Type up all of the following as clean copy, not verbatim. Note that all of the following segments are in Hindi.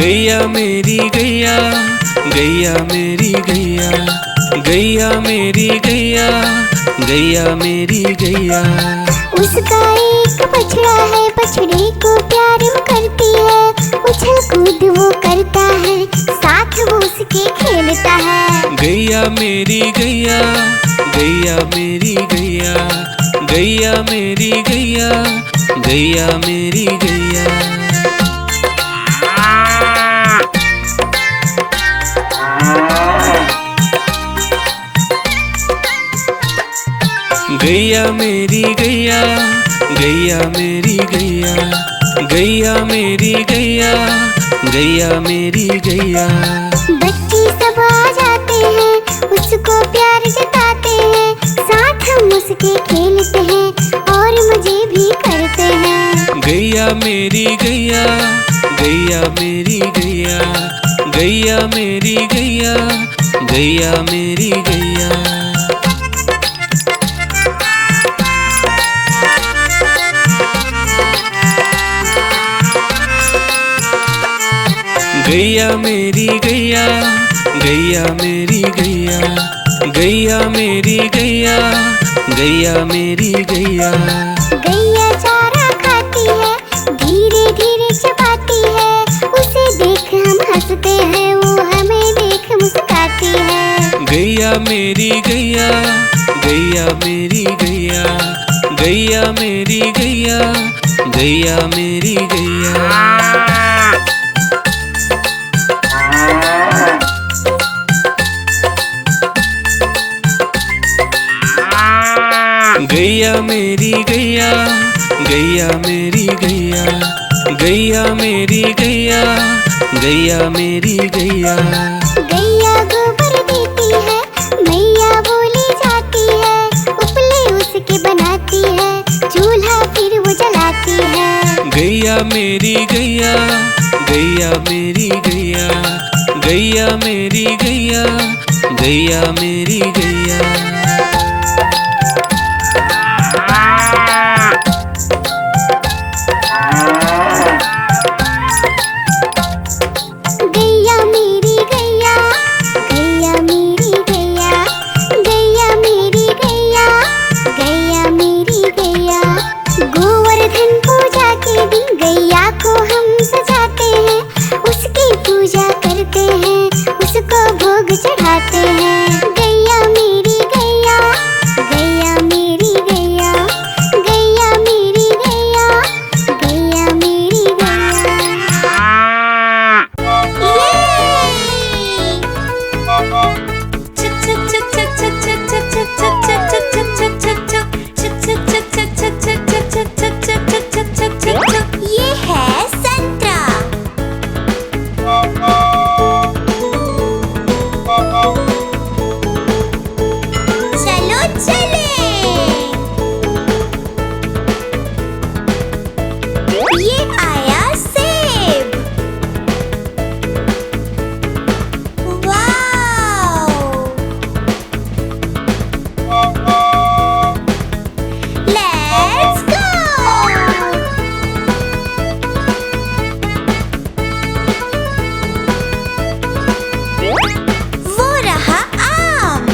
गैया मेरी गैया, गैया मेरी गैया, गैया मेरी गैया, गैया मेरी गैया। उसका एक बछड़ा है, बछड़े को प्यार वो करती है। उछल कूद वो करता है, साथ वो उसके खेलता है। गैया मेरी गैया, गैया मेरी गैया, गैया मेरी गैया, गैया मेरी गैया। गैया मेरी गैया, गैया मेरी गैया, गैया मेरी गैया, गैया मेरी गैया। बच्चे सब आ जाते हैं, उसको प्यार जताते हैं। साथ हम उसके खेलते हैं और मजे भी करते हैं। गैया मेरी गैया, गैया मेरी गैया, गैया मेरी गैया, गैया मेरी गैया। गैया मेरी गैया, गैया मेरी गैया, गैया मेरी गैया, गैया मेरी गैया। गैया चारा खाती है, धीरे धीरे चबाती है। उसे देख हम हंसते हैं, वो हमें देख मुस्कुराती है। गैया मेरी गैया, गैया मेरी गैया, गैया मेरी गैया, गैया मेरी गैया। गैया मेरी गैया, गैया मेरी गैया, गैया मेरी गैया, गैया मेरी गैया। गैया गोबर देती है, मैया बोली जाती है। उपले उसके बनाती है, चूल्हा फिर वो जलाती है। गैया मेरी गैया, गैया मेरी गैया, गैया मेरी गैया, गैया मेरी गैया। गैया मेरी गैया, गैया मेरी गैया, गैया मेरी गैया, गैया मेरी गैया। गोवर्धन पूजा के दिन गैया को हम सजाते हैं। उसकी पूजा करते हैं, उसको भोग चढ़ाते हैं। गैया मेरी गैया, गैया मेरी गैया, गैया मेरी गैया, गैया मेरी गैया। ये है संतरा। चलो चले। ये आया सेब। वाव! Let's go. वो रहा आम।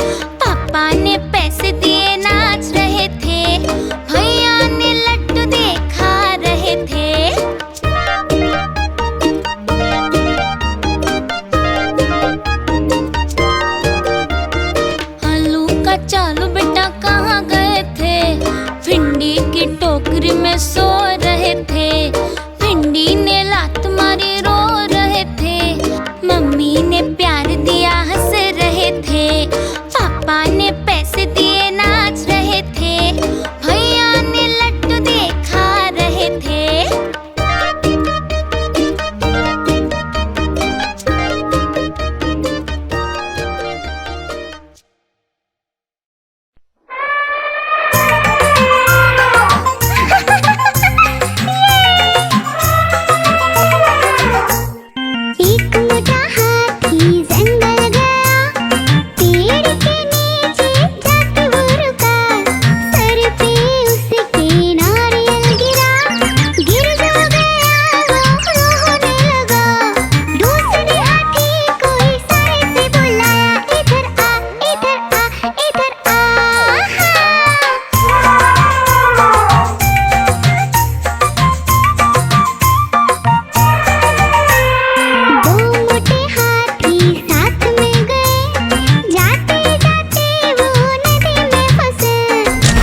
पापा ने पैसे दिए नाच रहे थे, भैया ने लड्डू दिए खा रहे थे। आलू का चालू बेटा कहाँ गए थे, भिंडी की टोकरी में सो रहे थे। भिंडी ने लात मारी रो रहे थे, मम्मी ने प्यार दिया हंस रहे थे। पापा ने पैसे दिए नाच रहे थे, भैया ने लड्डू दिए खा रहे थे। एक मोटा हाथी जंगल गया, पेड़ के नीचे जाके वो रुका। सर पे उसके नारियल गिरा, गिर जो गया वो रोने लगा। दूसरे हाथी को इशारे से बुलाया, इधर आ, इधर आ, इधर आ। दो मोटे हाथी साथ में गए, जाते जाते वो नदी में फंसे।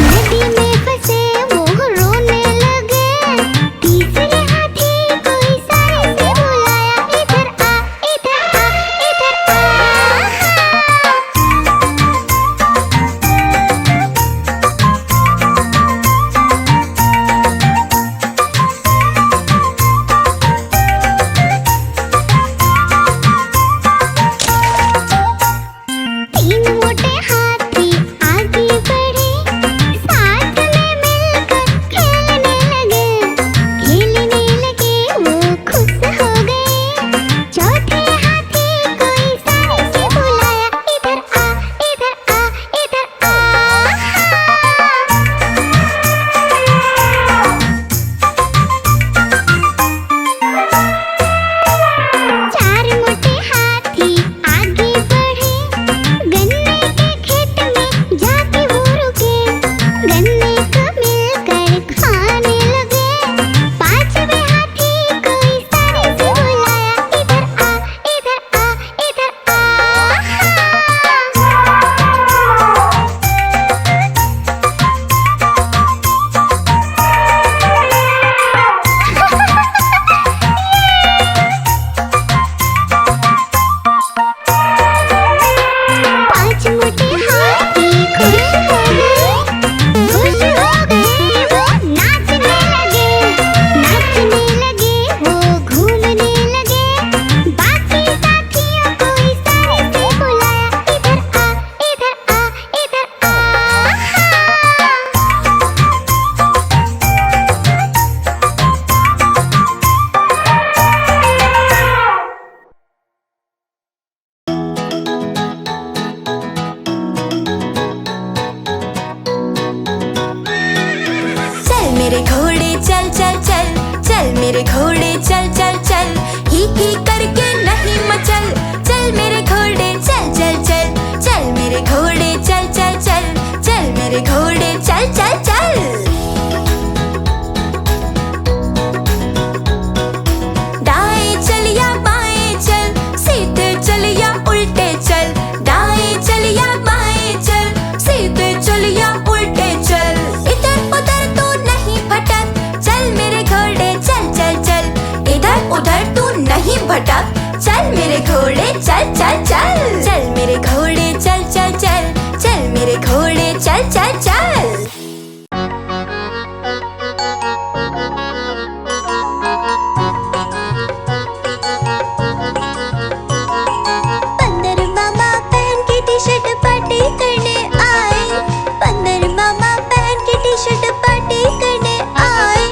नदी में फंसे वो रोने लगे। तीसरे हाथी को इशारे से बुलाया, इधर आ, इधर आ, इधर आ। तीन मोटे हाथी आगे बढ़े, साथ में मिलकर खेलने लगे। खेलने लगे वो खुश हो गए। चौथे हाथी को इशारे से बुलाया, इधर आ, इधर आ, इधर आ। चार मोटे हाथी आगे बढ़े, गन्ने के खेत में जाके वो रुके। गन्ने को मिलकर खाने लगे। पांचवें हाथी को इशारे से बुलाया, इधर आ, इधर आ, इधर आ। पांच मोटे हाथी खुश हो गए, खुश हो गए वो नाचने लगे। नाचने लगे वो घूमने लगे। बाकी साथियों को इशारे से बुलाया, इधर आ, इधर आ, इधर आ। चल मेरे घोड़े चल चल चल, चल मेरे घोड़े चल चल चल, ही करके नहीं मचल। चल मेरे घोड़े चल चल चल, चल मेरे घोड़े चल चल चल, चल मेरे घोड़े चल चल चल। दाएं चल या बाएं चल, सीधे चल या उल्टे चल। दाएं चल या बाएं चल, सीधे चल या उल्टे चल। इधर उधर तू नहीं भटक, चल मेरे घोड़े चल चल चल। इधर उधर तू नहीं भटक, चल मेरे घोड़े चल चल चल। चल मेरे घोड़े चल चल चल, चल मेरे घोड़े चल चल चल। बंदर मामा पहन के टी-शर्ट पार्टी करने आए। बंदर मामा पहन के टी-शर्ट पार्टी करने आए।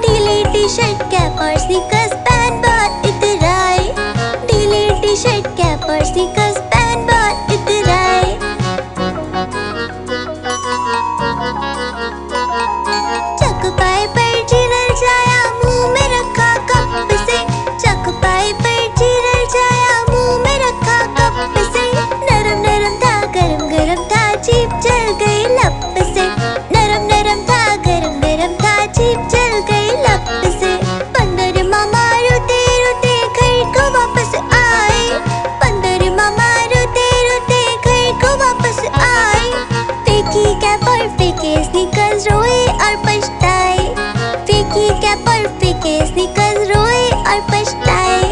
ढीली टी-शर्ट कैप और स्नीकर्स पहन बहुत इतराए। ढीली टी-शर्ट कैप और जीभ जल गई लब से। नरम नरम था गरम गरम था, जीभ जल गई लब से। बंदर मामा रोते रोते घर को वापस आए। बंदर मामा रोते रोते घर को वापस आए। फेंकी कैप और फेंके स्नीकर्स, रोए और पछताए। फेंकी कैप और फेंके स्नीकर्स, रोए और पछताए।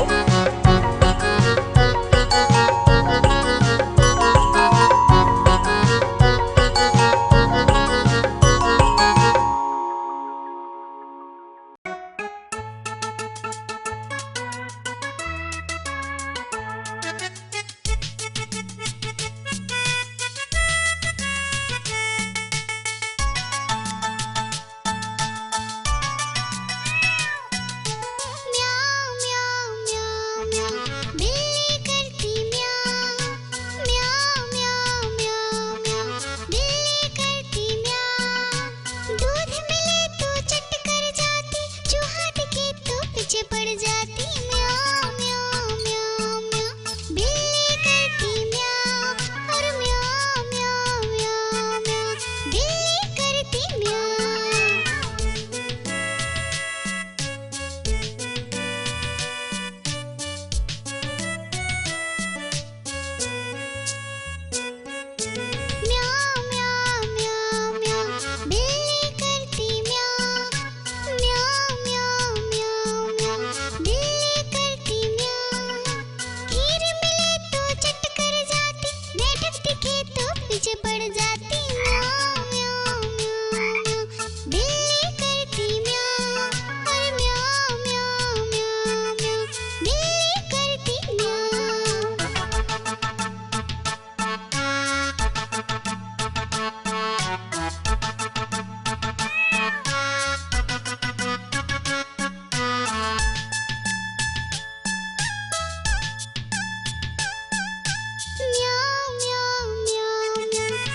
म्याऊं म्याऊं म्याऊं म्याऊं, बिल्ली करती म्याऊं। म्याऊं म्याऊं म्याऊं म्याऊं, बिल्ली करती म्याऊं। दूध मिले तो चट कर जाती, चूहा दिखे तो पीछे पड़ जाती। म्याऊं म्याऊं म्याऊं म्याऊं, बिल्ली करती म्याऊं। और म्याऊं म्याऊं म्याऊं म्याऊं, बिल्ली करती म्याऊं। म्याऊं म्याऊं म्याऊं म्याऊं, बिल्ली करती म्याऊं। म्याऊं म्याऊं म्याऊं म्याऊं, बिल्ली करती म्याऊं। खीर मिले तो चट कर जाती, मेढक दिखे तो पीछे पड़ जाती। म्याऊं म्याऊं म्याऊं म्याऊं, बिल्ली करती म्याऊं। और म्याऊं म्याऊं म्याऊं म्याऊं, बिल्ली करती म्याऊं। म्याऊं म्याऊं म्याऊं म्याऊं,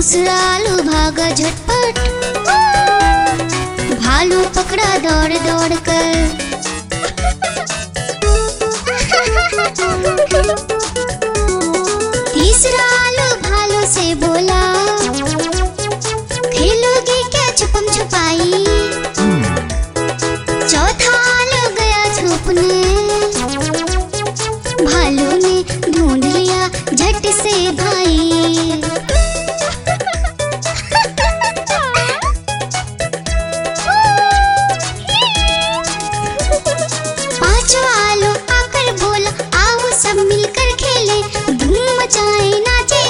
दूसरा आलू भागा झटपट, भालू पकड़ा दौड़ दौड़ कर। तीसरा आलू भालू से बोला, खेलोगे क्या छुपम छुपाई। चौथा आलू गया छुपने, भालू ने ढूंढ लिया झट से भाई। पांचवा आलू आकर बोला, आओ सब मिलकर खेले, धूम मचाए नाचे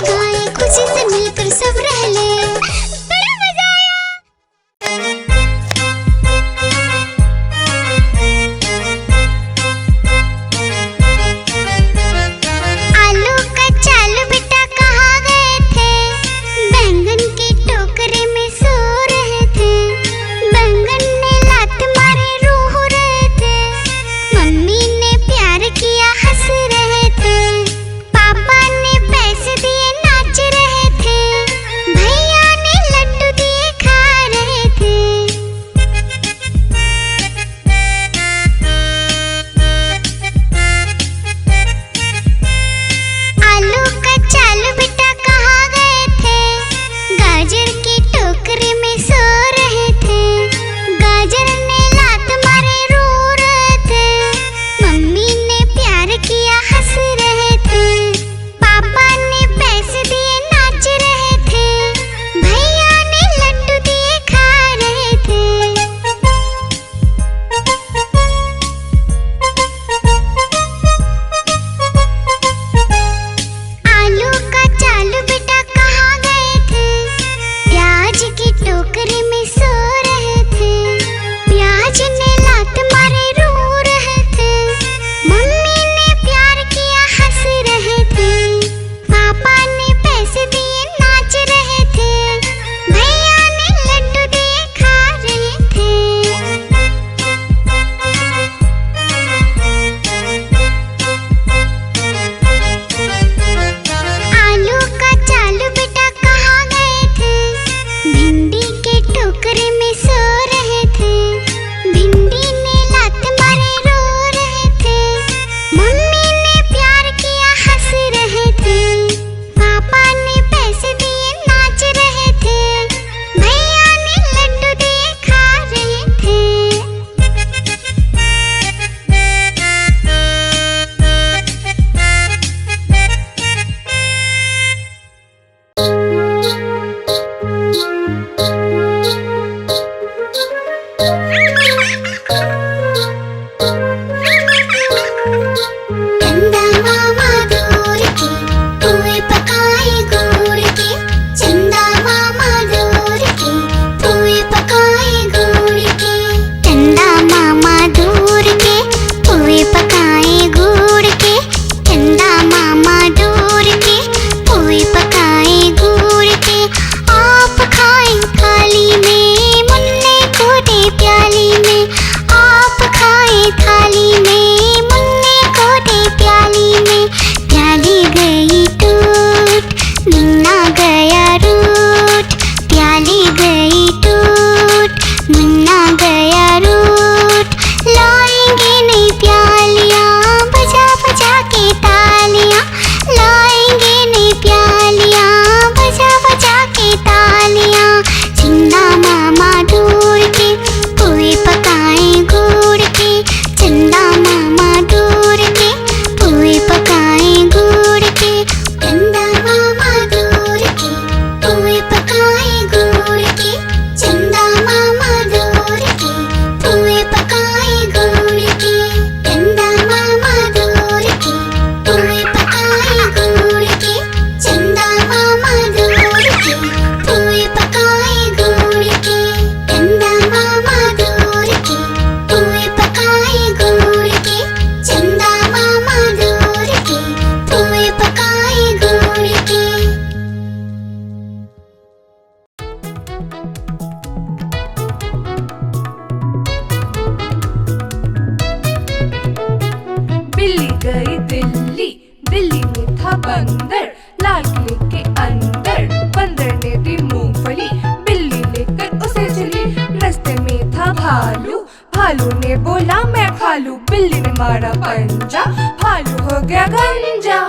भालू बिल्ली ने मारा पंजा, भालू हो गया गंजा।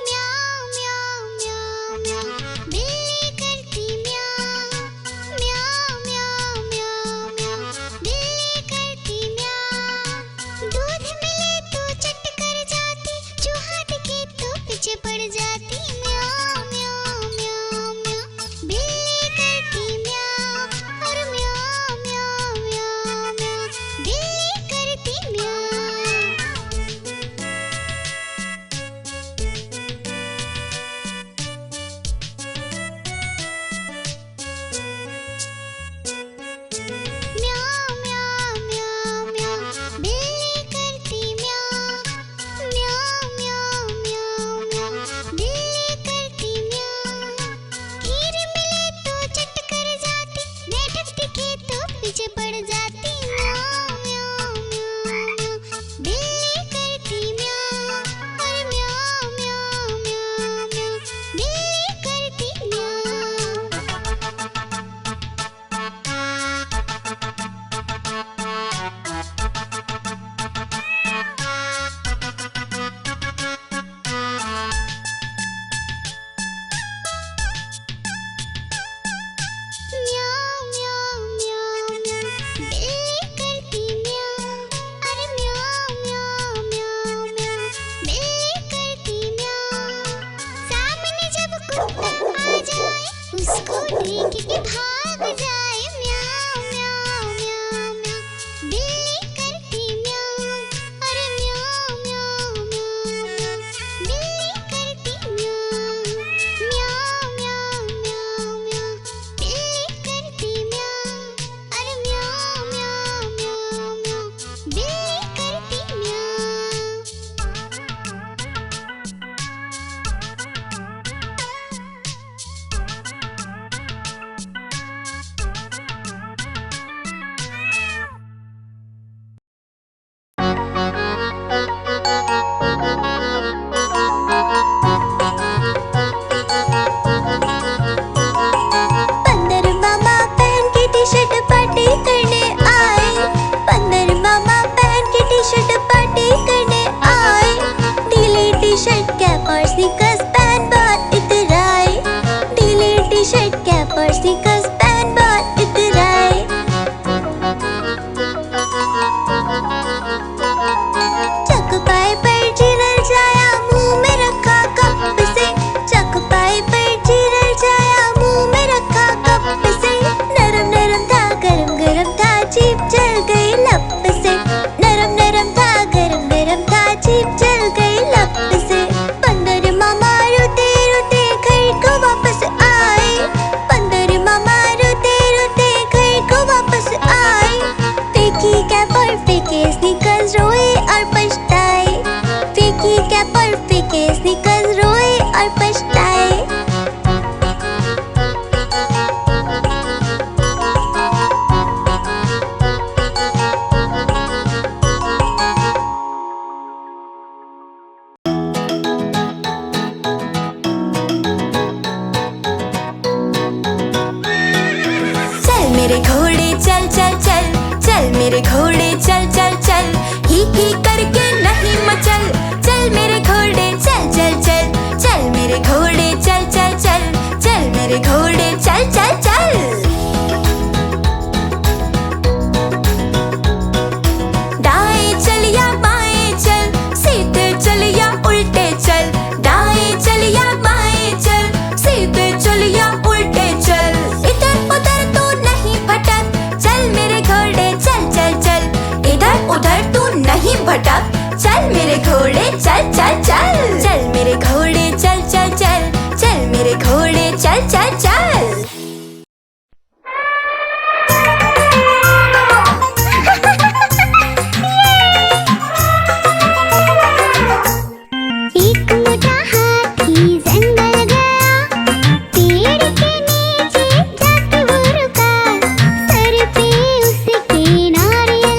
म्याऊं म्याऊं म्याऊं म्याऊं बिल्ली करती म्याऊं, म्याऊं म्याऊं म्याऊं म्याऊं बिल्ली करती म्याऊं। दूध मिले तो चट कर जाती, चूहा दिखे तो पीछे पड़ जाती। म्याऊं म्याऊं म्याऊं म्याऊं बिल्ली करती म्याऊं, और म्याऊं म्याऊं म्याऊं म्याऊं बिल्ली करती म्याऊं। म्याऊं म्याऊं म्याऊं म्याऊं बिल्ली करती म्याऊं, म्याऊं म्याऊं म्याऊं म्याऊं बिल्ली करती म्याऊं। खीर मिले तो चट कर जाती, मेढक दिखे तो पीछे पड़ जाती। म्याऊं म्याऊं म्याऊं म्याऊं बिल्ली करती म्याऊं, और म्याऊं म्याऊं म्याऊं म्याऊं बिल्ली करती म्याऊं। म्याऊं म्याऊं म्याऊं म्याऊं बिल्ली करती म्याऊं, अरे म्याऊं म्याऊं म्याऊं म्याऊं बिल्ली करती म्याऊं। सामने जब कोई आ जाए, उसको देख के भाग जाए। म्याऊं म्याऊं म्याऊं म्याऊं बिल्ली करती म्याऊं, अरे म्याऊं म्याऊं म्याऊं म्याऊं बिल्ली करती म्याऊं। म्याऊं म्याऊं म्याऊं म्याऊं बिल्ली करती म्याऊं, अरे म्याऊं म्याऊं म्याऊं म्याऊं बिल्ली करती म्याऊं। बंदर मामा पहन के टी शर्ट पार्टी करने आए, बंदर मामा पहन के टी शर्ट पार्टी करने आए। ढीली टी शर्ट कैप और स्नीकर्स पहन बहुत इतराए, ढीली टी शर्ट कैप और स्नीकर्स पहन बहुत इतराए। चकपाई पर चिरल जाया, मुंह में रखा कप से, चकपाई पर चिरल जाया, मुंह में रखा कप से। नरम नरम था गरम गरम था, जीभ जल गई लप से। नरम नरम था गरम गरम था, जीभ जल गई लप से। बंदर मामा रोते रोते घर को वापस आए, बंदर मामा रोते रोते घर को वापस आए। फेंकी कैप और फेंके स्नीकर्स, रोए और पछताए। फेंकी कैप और फेंके स्नीकर्स, रोए और पछताए। चल मेरे घोड़े चल चल चल, चल मेरे घोड़े चल चल चल, ही करके नहीं मचल। चल मेरे घोड़े चल चल चल, चल मेरे घोड़े चल चल चल, चल मेरे घोड़े चल चल चल। दाएं चल या बाएं चल, सीधे चल या उल्टे चल। दाएं चल या बाएं चल, सीधे चल या उल्टे चल। इधर उधर तू नहीं भटक, चल मेरे घोड़े चल चल चल। इधर उधर तू नहीं भटक, चल मेरे घोड़े चल चल चल। चल मेरे घोड़े चल चल चल, चल मेरे घोड़े चल चल चल। एक मोटा हाथी जंगल गया, पेड़ के नीचे जाके वो रुका। सर पे उसके नारियल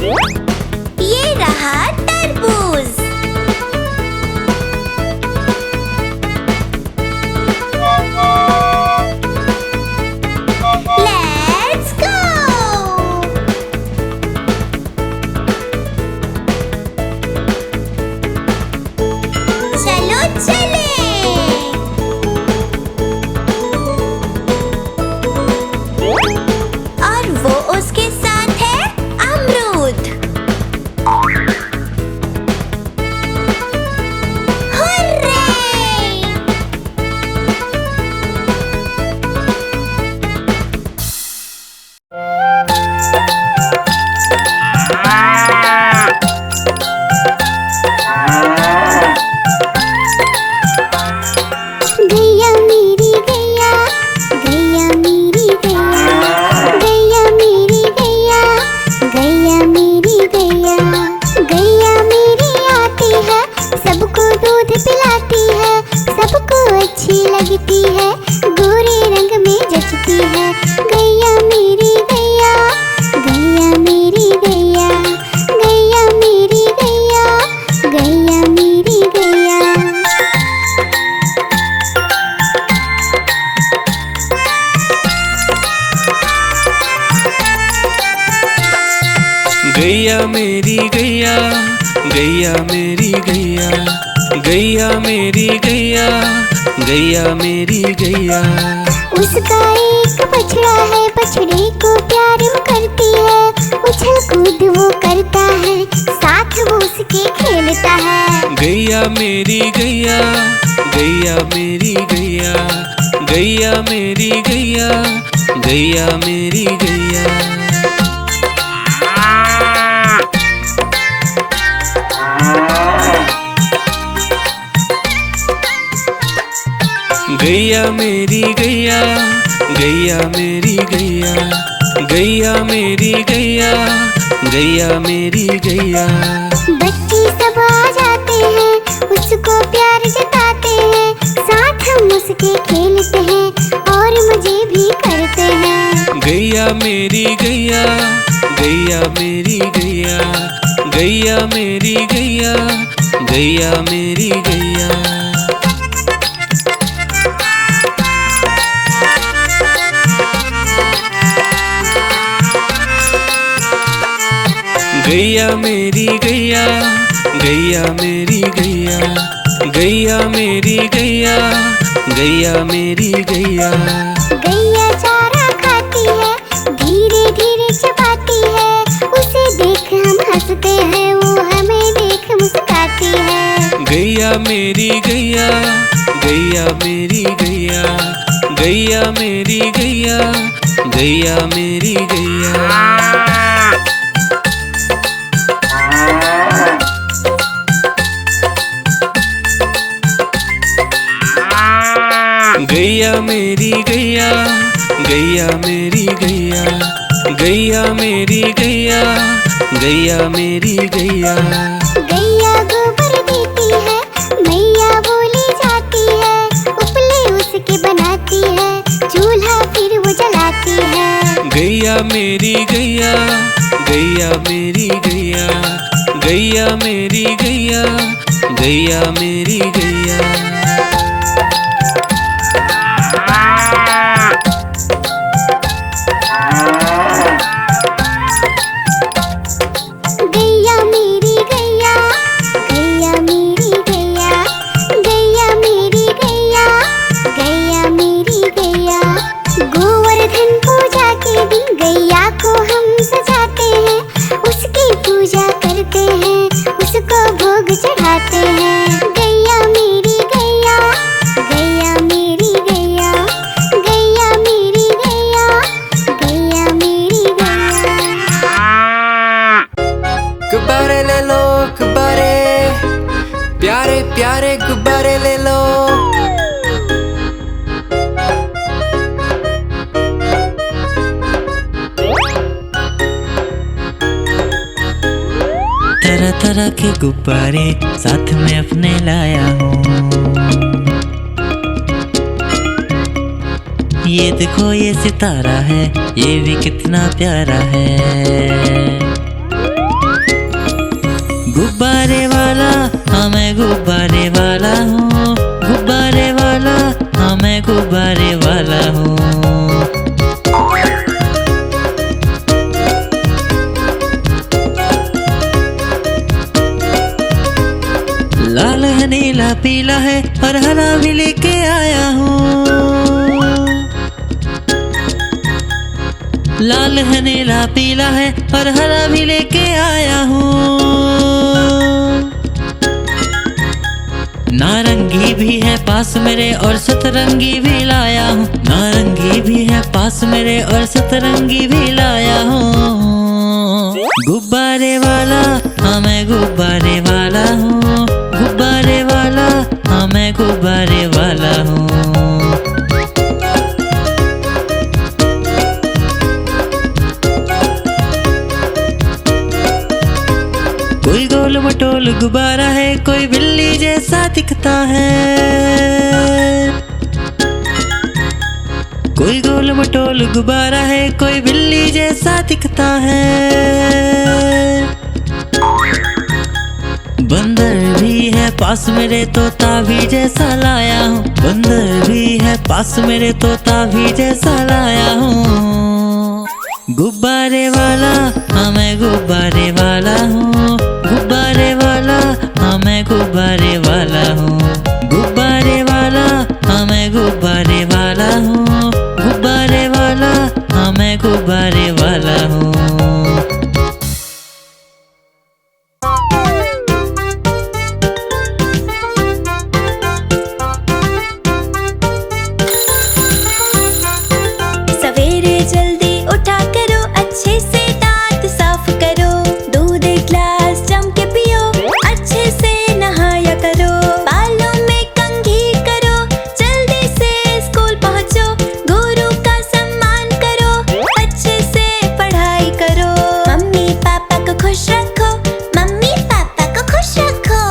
ये रहा तरबूज। Let's go! चलो चले। और वो उसके साथ है अमरूद। हुर्रे! गैया मेरी गैया, गैया मेरी गैया, गैया मेरी गैया, गैया मेरी गैया, गैया मेरी आती है, सबको दूध पिलाती है, सबको अच्छी लगती है, गोरे रंग में जचती है। गैया मेरी गैया, गैया मेरी गैया, गैया मेरी गैया, गैया मेरी गैया। गैया मेरी गैया, गैया मेरी गैया, गैया मेरी गैया, गैया मेरी गैया। उसका एक बछड़ा है, बछड़े को प्यार वो करती है, उछल कूद वो करता है, साथ वो उसके खेलता है। गैया मेरी गैया, गैया मेरी गैया, गैया मेरी गैया, गैया मेरी गैया। गैया मेरी गैया, गैया मेरी गैया, गैया मेरी गैया, गैया मेरी गैया। बच्चे सब आ जाते हैं, उसको प्यार जताते हैं, साथ हम उसके खेलते हैं और मजे भी करते हैं। गैया मेरी गैया, गैया मेरी गैया, गैया मेरी गैया, गैया मेरी गैया। गैया मेरी गैया, गैया मेरी गैया, गैया मेरी गैया, गैया मेरी गैया। गैया चारा खाती है, धीरे धीरे चबाती है, उसे देख हम हंसते हैं, वो हमें देख मुस्काती है। गैया मेरी गैया, गैया मेरी गैया, गैया मेरी गैया, गैया मेरी गैया। गैया मेरी गैया, गैया मेरी गैया, गैया मेरी गैया, गैया मेरी गैया। गैया गोबर देती है, मैया बोली जाती है, उपले उसके बनाती है, चूल्हा फिर वो जलाती है। गैया मेरी गैया, गैया मेरी गैया, गैया मेरी गैया, गैया मेरी गैया। गैया मेरी गैया, गैया मेरी गैया, गैया मेरी गैया, गैया मेरी गैया। गोवर्धन पूजा के दिन गैया को हम सजाते हैं, उसकी पूजा करते हैं, उसको भोग चढ़ाते हैं। गैया मेरी गैया, गैया मेरी गैया, गैया मेरी गैया, गैया मेरी गैया। गुब्बारे ले लो गुब्बारे, प्यारे प्यारे गुब्बारे ले लो। तरह तरह के गुब्बारे साथ में अपने लाया हूँ। ये देखो ये सितारा है, ये भी कितना प्यारा है। है नीला पीला है और हरा भी लेके आया हूँ। लाल है नीला पीला है और हरा भी लेके आया हूँ। नारंगी भी है पास मेरे और सतरंगी भी लाया हूँ। नारंगी भी है पास मेरे और सतरंगी भी लाया हूँ। गुब्बारे वाला हाँ मैं गुब्बारे वाला हूँ। गुब्बारे वाला हाँ मैं गुब्बारे वाला हूँ। कोई गोल मटोल गुब्बारा है, कोई बिल्ली जैसा दिखता है। कोई गोल मटोल गुब्बारा है, कोई बिल्ली जैसा दिखता है। बंदर भी है पास मेरे, तोता भी जैसा लाया हूँ। बंदर भी है पास मेरे, तोता भी जैसा लाया हूँ। गुब्बारे वाला हाँ मैं गुब्बारे वाला हूँ। गुब्बारे वाला हाँ मैं गुब्बारे वाला हूँ। गुब्बारे वाला हाँ मैं गुब्बारे वाला हूँ। गुब्बारे वाला हाँ मैं गुब्बारे वाला हूँ। सवेरे जल्दी उठा करो, अच्छे से दांत साफ करो। दूध एक ग्लास जम के पियो, अच्छे से नहाया करो। बालों में कंघी करो, जल्दी से स्कूल पहुंचो। गुरु का सम्मान करो, अच्छे से पढ़ाई करो। मम्मी पापा को खुश रखो, मम्मी पापा को खुश रखो।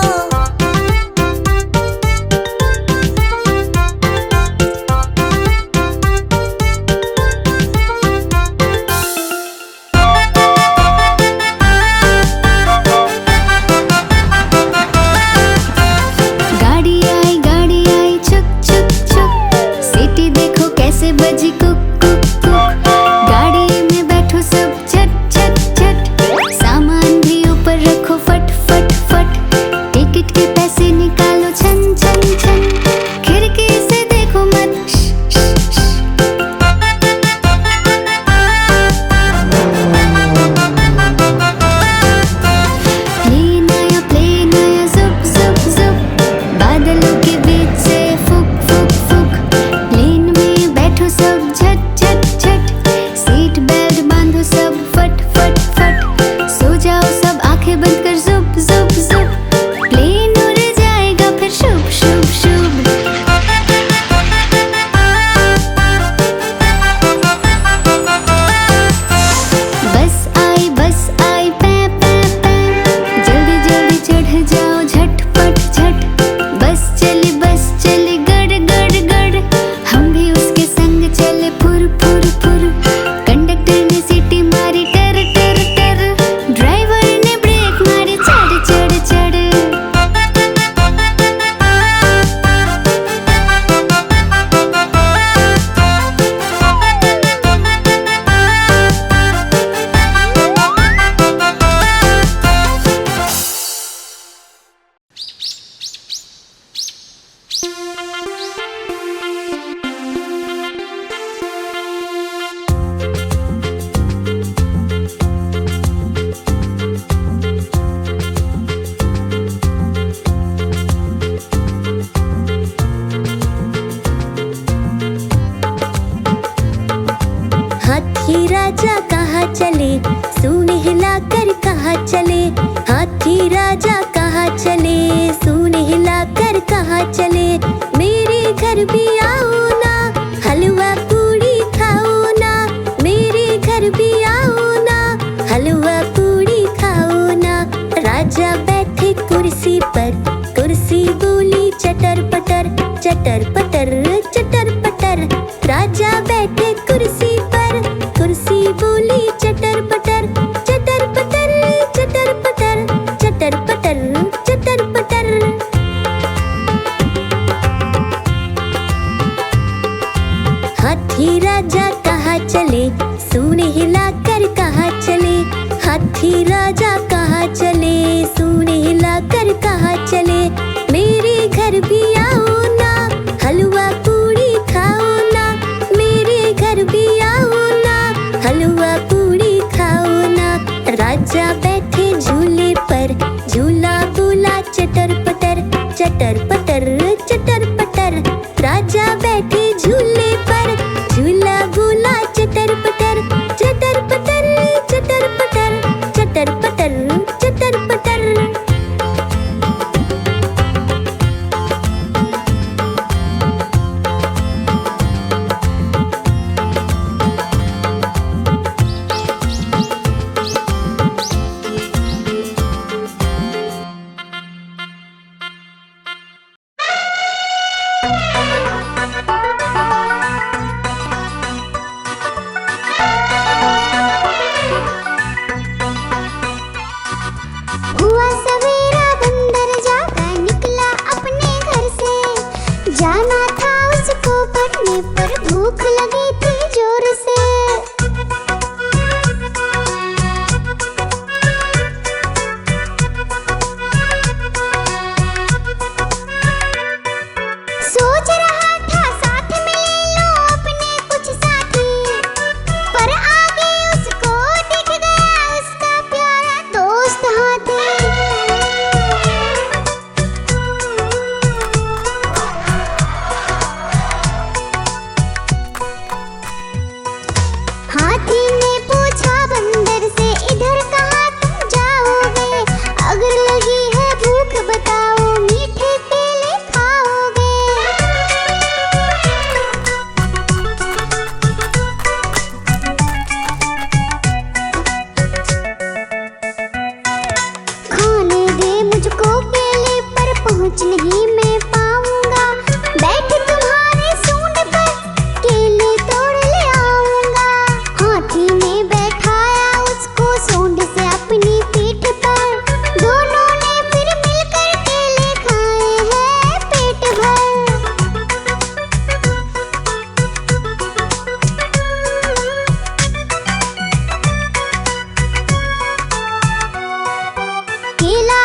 गाड़ी आई छुक छुक छुक, सीटी देखो कैसे बजी कुक कुक कुक। गाड़ी में बैठो सब झट झट झट, सामान भी ऊपर रखो फट फट फट। टिकट के पैसे निकालो छन छन छन, खिड़की से देखो मत श श श। प्लेन आया जुप जुप जुप, बादलों के बीच से फुक फुक फुक। प्लेन में बैठो सब झट झट झट, सीट बेल्ट बांधो सब फट फट फट। सो जाओ सब आंखें बंद कर जुप जुप जुप, प्लेन उड़ जाएगा फिर शुभ शुभ शुभ। बस आई पै पै पै, जल्दी जल्दी चढ़ जाओ झटपट झट। बस चली गड़ गड़ गड़, हम भी उसके संग चले फुर फुर फुर। कंडक्टर ने सीटी मारी टर टर टर, ड्राइवर ने ब्रेक मारी चढ़ चढ़ चढ़। हाथी राजा कहाँ चले, सूंड हिलाकर कहाँ चले। हाथी राजा कहाँ चले, सूंड हिलाकर कहाँ चले। मेरे घर भी आओ ना, हलवा पूड़ी खाओ ना। मेरे घर भी आओ ना, हलवा पूड़ी खाओ ना। राजा बैठे कुर्सी पर, कुर्सी बोली चटर पटर चटर पटर चटर पटर। राजा बैठे कुर्सी पर, कुर्सी बोली चटर पटर चटर पटर चटर पटर चटर पटर चटर पटर। हाथी राजा कहाँ चले, सूंड हिलाकर कहाँ चले। हाथी राजा कहाँ चले, सूंड हिलाकर कहाँ चले। मेरे बैठे झूले पर, झूला बूला चटर पटर, चटर पटर चटर पटर। राजा बैठे झूले पर, झूला बूला चटर पटर, चटर पटर चटर पटर, चटर पटर चटर पटर। हुआ सवेरा बंदर जागा निकला अपने घर से, जाना था उसको पढ़ने पर भूख लगी थी जोर से। सोच रहा था साथ में ले लो अपने कुछ साथी, पर आगे उसको दिख गया उसका प्यारा दोस्त हाथी। हाथी ने पूछा बंदर से, इधर कहाँ तुम जाओगे? अगर लगी है भूख बताओ, मीठे केले खाओगे? खाने दे मुझको केले, पर पहुँच नहीं मैं पाऊंगा। बैठ तुम्हारे सूंड पर, केले तोड़ ले आऊंगा। हाथी ने बैठाया उसको सूंड से अपनी पीठ पर, दोनों ने फिर मिलकर केले खाए हैं पेट भर। केला